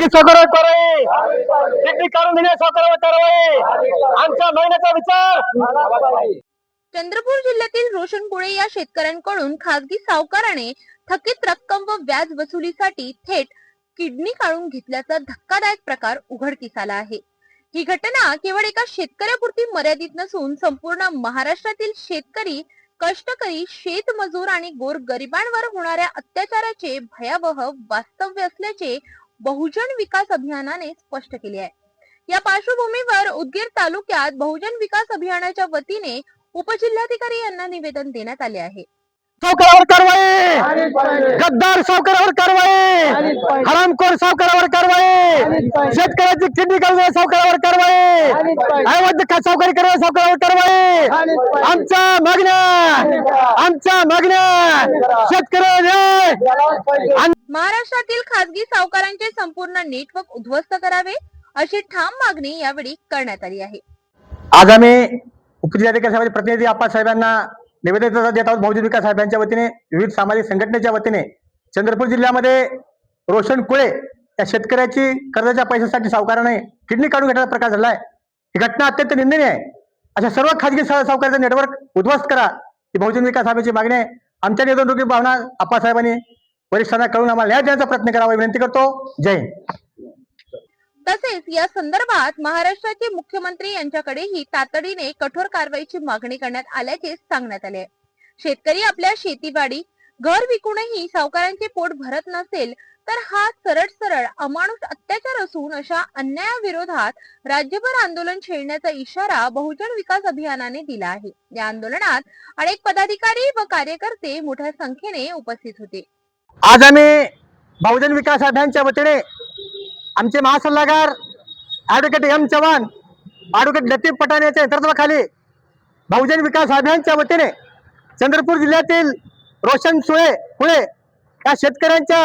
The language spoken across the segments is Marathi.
खाजगी साखर कारवाई, किडनी काढून देणे साखर कारवाई, आमच्या महिन्याचा विचार। चंद्रपूर जिल्ह्यातील रोशनकुळे या शेतकऱ्यांकडून खासगी सावकाराने थकीत रक्कम व व्याज वसुलीसाठी थेट किडनी काढून घेतल्याचा धक्कादायक प्रकार उघडकीस आला आहे। ही घटना केवळ एका शेतकऱ्यापुरती मर्यादित नसून संपूर्ण महाराष्ट्रातील शेतकरी, कष्टकरी, शेतमजूर आणि गोरगरिबांवर होणाऱ्या अत्याचाराचे भयावह वास्तव्य असल्याचे बहुजन विकास अभियानाने स्पष्ट केले आहे। या पार्श्वभूमीवर उदगीर तालुक्यात बहुजन विकास अभियानाच्या वतीने उपजिल्हाधिकारी यांना निवेदन देण्यात आले आहे। सावकारावर कारवाई, गद्दार सावकारावर कारवाई, हरामखोर सावकारावर कारवाई, शेतकऱ्याची किडनी काढून सावकारावर कारवाई, अवैध सावकारी करणाऱ्या सावकारावर कारवाई। आमच्या मागण्या शेतकऱ्यांना महाराष्ट्रातील खासगी सावकारांचे संपूर्ण नेटवर्क उद्ध्वस्त करावे अशी ठाम मागणी यावेळी करण्यात आली आहे। आज आम्ही उपजिल्हाधिकारी प्रतिनिधी आप्पासाहेबांना निवेदन देत आहोत। बहुजन विकास साहेबांच्या वतीने, विविध सामाजिक संघटनेच्या वतीने चंद्रपूर जिल्ह्यामध्ये रोशनकुळे या शेतकऱ्याची कर्जाच्या पैशासाठी सावकाराने किडनी काढून घेण्याचा प्रकार झाला आहे। ही घटना अत्यंत निंदनीय आहे। अशा सर्व खाजगी सावकारांचं नेटवर्क उद्ध्वस्त करा ही बहुजन विकास साहेबांची मागणी आहे। आमच्या निवडणुकी भावना आप्पासाहेबांनी वरिष्ठांना कळून आम्हाला न्याय देण्याचा प्रयत्न करावा विनंती करतो। जय हिंद। तसेच या संदर्भात महाराष्ट्राचे मुख्यमंत्री यांच्याकडेही तातडीने कठोर कारवाईची मागणी करण्यात आल्याचे सांगण्यात आले आहे। शेतकरी आपल्या शेतीवाडी, घर विकूनही सावकारांचे पोट भरत नसेल तर हा सरळ अमानुष अत्याचार असून अशा अन्यायाविरोधात राज्यभर आंदोलन छेडण्याचा इशारा बहुजन विकास अभियानाने दिला आहे। या आंदोलनात अनेक पदाधिकारी व कार्यकर्ते मोठ्या संख्येने उपस्थित होते। आज आम्ही बहुजन विकास अभियानाच्या वतीने आमचे महासल्लागार advocate M Chavan, advocate Latif Pathan यांच्या नेतृत्वाखाली बहुजन विकास अभियानाच्या वतीने चंद्रपूर जिल्ह्यातील रोशनकुळे या शेतकऱ्यांच्या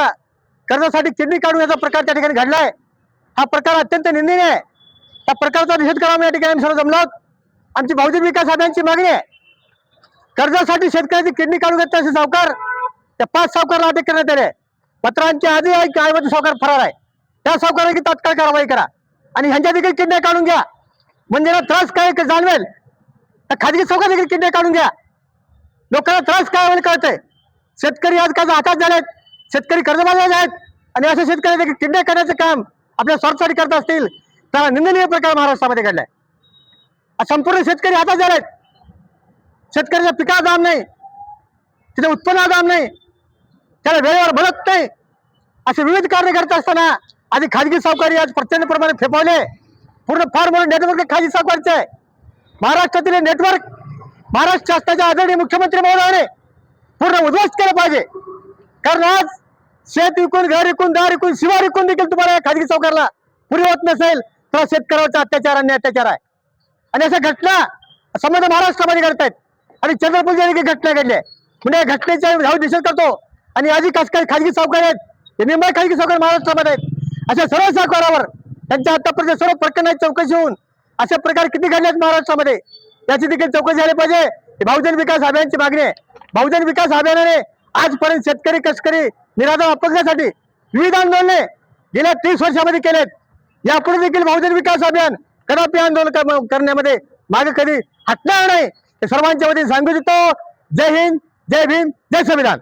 कर्जासाठी किडनी काढून याचा प्रकार त्या ठिकाणी घडलाय। हा प्रकार अत्यंत निंदनीय आहे। त्या प्रकारचा निषेध करावा या ठिकाणी सर्व जमलो। आमची बहुजन विकास अभियानाची मागणी आहे, कर्जासाठी शेतकऱ्याची किडनी काढून घेतले असे सावकार, त्या 5 सावकारांना अटक करण्यात आली आहे। पत्रांच्या आधी अवैध सावकार फरार आहे। त्या सावकारांची तात्काळ कारवाई करा आणि ह्यांच्या देखील किडनी काढून घ्या, म्हणजे त्रास काय जाणवेल। त्या खाजगी सावकार देखील किडनी काढून घ्या, लोकांना त्रास काय होईल कळतंय। शेतकरी आज काय हातात झालेत, शेतकरी कर्जबाजारी आहेत आणि अशा शेतकरी देखील किडनी करण्याचे काम आपल्या स्वार्थासाठी करत असतील तर निंदनीय प्रकार महाराष्ट्रामध्ये घडलाय। संपूर्ण शेतकरी हातात झालेत, शेतकऱ्याच्या पिकाला दाम नाही, तिथे उत्पन्नाला दाम नाही, त्याला वेळेवर भरत नाही, असे विविध कारणे करत असताना आधी खाजगी सावकारी आज प्रचंड प्रमाणात फेपवले। पूर्ण फार मोठं नेटवर्क खाजगी सावकारचे आहे। महाराष्ट्रातील नेटवर्क महाराष्ट्र शासनाच्या आदरणीय मुख्यमंत्री महोदयाने पूर्ण उद्ध्वस्त केलं पाहिजे। कारण आज शेत विकून, घर विकून, दार विकून, शिवार विकून देखील तुम्हाला खाजगी सावकारला पुरी होत नसेल तर शेतकऱ्याचा अत्याचार आणि अत्याचार आहे। आणि अशा घटना संपूर्ण महाराष्ट्रामध्ये घडत आहेत आणि चंद्रपूर जिल्ह्यात घटना घडली आहे। म्हणजे या घटनेचा निषेध करतो आणि आधी खाजगी सावकार आहेत, हे निंबाळ खाजगी सावकार महाराष्ट्रामध्ये आहेत। अशा सर्व सावकारावर त्यांच्या आतापर्यंत सर्व प्रकरणाची चौकशी होऊन अशा प्रकार किती घडले आहेत महाराष्ट्रामध्ये याची देखील चौकशी झाली पाहिजे। ही बहुजन विकास अभियानाची मागणी आहे। बहुजन विकास अभियानाने आजपर्यंत शेतकरी, कष्टकरी निराधार अपंगासाठी विविध आंदोलने गेल्या 30 वर्षामध्ये केलेत। यापुढे देखील बहुजन विकास अभियान कदापि आंदोलन करण्यामध्ये मागे कधी हटणार नाही, हे सर्वांच्या वतीने सांगू इच्छितो। जय हिंद, जय भीम, जय संविधान।